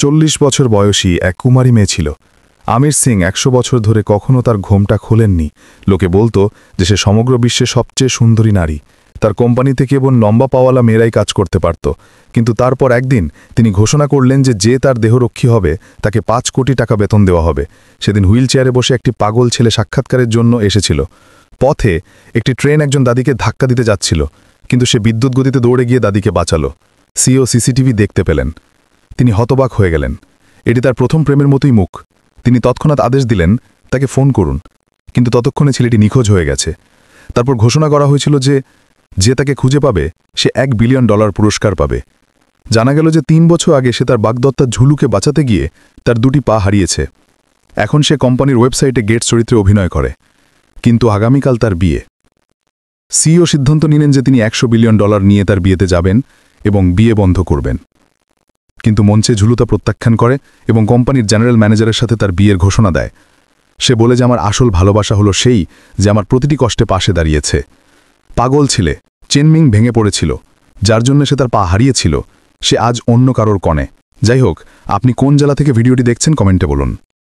40 বছর বয়সী এক কুমারী মেয়ে ছিল। আমির সিং 100 বছর ধরে কখনো তার ঘোমটা খোলেননি। লোকে বলতো যে সে সমগ্র বিশ্বে সবচেয়ে সুন্দরী নারী। তার কোম্পানিতে কেবল লম্বা পাওয়ালা মেয়েরাই কাজ করতে পারত। কিন্তু তারপর একদিন তিনি ঘোষণা করলেন যে তার দেহরক্ষী হবে তাকে 5 কোটি টাকা বেতন দেওয়া হবে। সেদিন হুইল চেয়ারে বসে একটি পাগল ছেলে সাক্ষাৎকারের জন্য এসেছিল। পথে একটি ট্রেন একজন দাদিকে ধাক্কা দিতে যাচ্ছিল, কিন্তু সে বিদ্যুৎ গতিতে দৌড়ে গিয়ে দাদিকে বাঁচালো। সিও সিসিটিভি দেখতে পেলেন। তিনি হতবাক হয়ে গেলেন। এটি তার প্রথম প্রেমের মতোই মুখ। তিনি তৎক্ষণাৎ আদেশ দিলেন তাকে ফোন করুন, কিন্তু ততক্ষণে ছেলেটি নিখোঁজ হয়ে গেছে। তারপর ঘোষণা করা হয়েছিল যে তাকে খুঁজে পাবে সে $1 বিলিয়ন পুরস্কার পাবে। জানা গেল যে 3 বছর আগে সে তার বাগদত্তা ঝুলুকে বাঁচাতে গিয়ে তার 2টি পা হারিয়েছে। এখন সে কোম্পানির ওয়েবসাইটে গেটস চরিত্রে অভিনয় করে। কিন্তু আগামীকাল তার বিয়ে। সিইও সিদ্ধান্ত নিলেন যে তিনি $100 বিলিয়ন নিয়ে তার বিয়েতে যাবেন এবং বিয়ে বন্ধ করবেন। কিন্তু মঞ্চে ঝুলুতা প্রত্যাখ্যান করে এবং কোম্পানির জেনারেল ম্যানেজারের সাথে তার বিয়ের ঘোষণা দেয়। সে বলে যে আমার আসল ভালোবাসা হলো সেই যে আমার প্রতিটি কষ্টে পাশে দাঁড়িয়েছে। পাগল ছেলে চেনমিং ভেঙে পড়েছিল, যার জন্য সে তার পা হারিয়েছিল। সে আজ অন্য কারোর কনে। যাই হোক, আপনি কোন জেলা থেকে ভিডিওটি দেখছেন কমেন্টে বলুন।